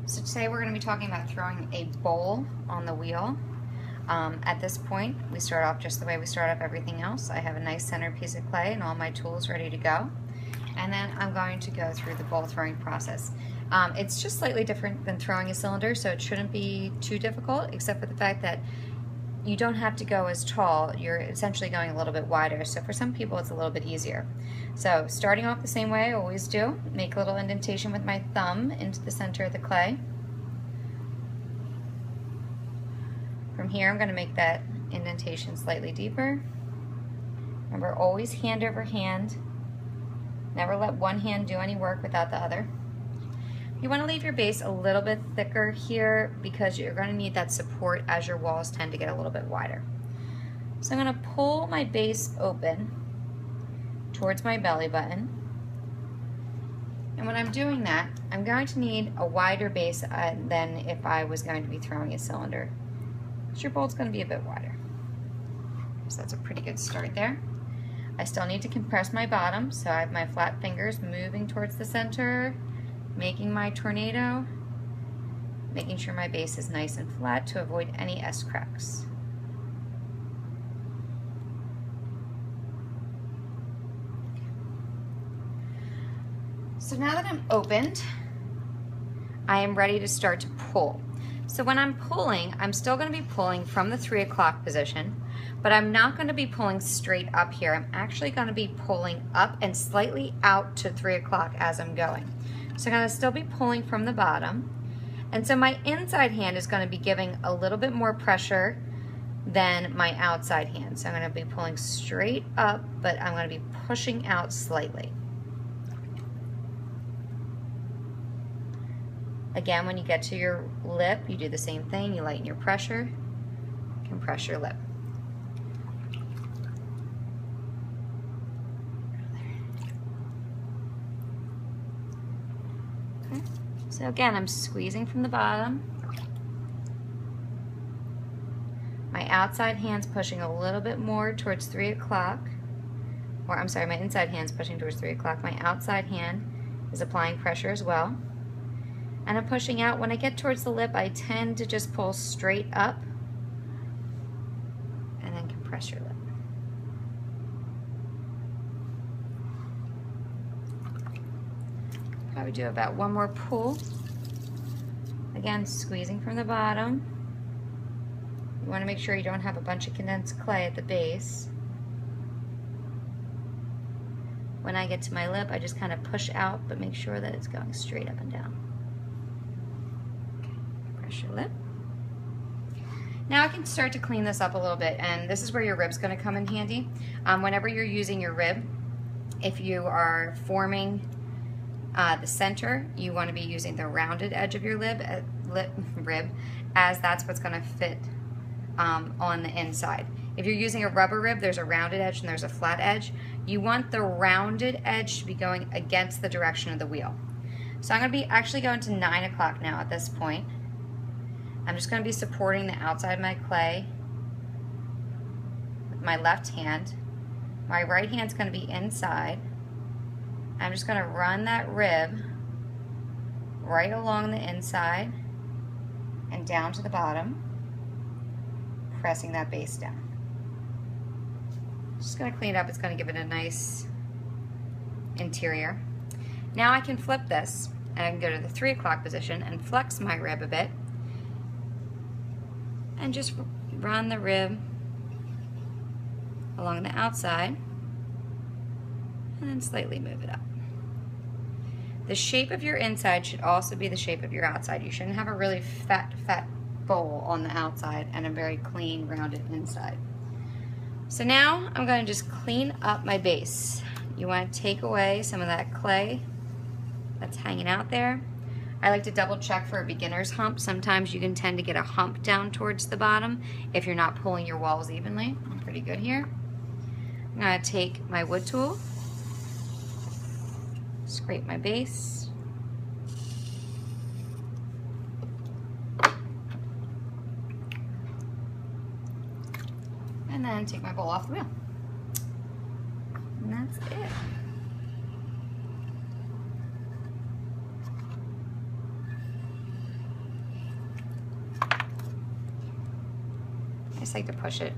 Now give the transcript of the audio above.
So today we're going to be talking about throwing a bowl on the wheel. At this point, we start off just the way we start off everything else. I have a nice centered piece of clay and all my tools ready to go. And then I'm going to go through the bowl throwing process. It's just slightly different than throwing a cylinder, so it shouldn't be too difficult, except for the fact that you don't have to go as tall. You're essentially going a little bit wider, so for some people it's a little bit easier. So starting off the same way I always do, make a little indentation with my thumb into the center of the clay. From here I'm going to make that indentation slightly deeper. Remember, always hand over hand. Never let one hand do any work without the other. You want to leave your base a little bit thicker here because you're going to need that support as your walls tend to get a little bit wider. So I'm going to pull my base open towards my belly button. And when I'm doing that, I'm going to need a wider base than if I was going to be throwing a cylinder. So your bowl's going to be a bit wider. So that's a pretty good start there. I still need to compress my bottom, so I have my flat fingers moving towards the center, making my tornado, making sure my base is nice and flat to avoid any S-cracks. So now that I'm opened, I am ready to start to pull. So when I'm pulling, I'm still going to be pulling from the 3 o'clock position, but I'm not going to be pulling straight up here. I'm actually going to be pulling up and slightly out to 3 o'clock as I'm going. So I'm going to still be pulling from the bottom. And so my inside hand is going to be giving a little bit more pressure than my outside hand. So I'm going to be pulling straight up, but I'm going to be pushing out slightly. Again, when you get to your lip, you do the same thing. You lighten your pressure, compress your lip. Okay. So again, I'm squeezing from the bottom. My outside hand's pushing a little bit more towards 3 o'clock. Or I'm sorry, my inside hand's pushing towards 3 o'clock. My outside hand is applying pressure as well. And I'm pushing out. When I get towards the lip, I tend to just pull straight up and then compress your lip. Probably do about one more pull. Again, squeezing from the bottom. You want to make sure you don't have a bunch of condensed clay at the base. When I get to my lip, I just kind of push out, but make sure that it's going straight up and down. Your lip. Now I can start to clean this up a little bit, and this is where your rib's going to come in handy. Whenever you're using your rib, if you are forming the center, you want to be using the rounded edge of your rib, as that's what's going to fit on the inside. If you're using a rubber rib, there's a rounded edge and there's a flat edge. You want the rounded edge to be going against the direction of the wheel. So I'm going to be actually going to 9 o'clock now at this point. I'm just going to be supporting the outside of my clay with my left hand. My right hand's going to be inside. I'm just going to run that rib right along the inside and down to the bottom, pressing that base down. Just going to clean it up. It's going to give it a nice interior. Now I can flip this, and I can go to the 3 o'clock position and flex my rib a bit. And just run the rib along the outside and then slightly move it up. The shape of your inside should also be the shape of your outside. You shouldn't have a really fat bowl on the outside and a very clean, rounded inside. So now I'm going to just clean up my base. You want to take away some of that clay that's hanging out there. I like to double check for a beginner's hump. Sometimes you can tend to get a hump down towards the bottom if you're not pulling your walls evenly. I'm pretty good here. I'm going to take my wood tool, scrape my base, and then take my bowl off the wheel. And that's it. just like to push it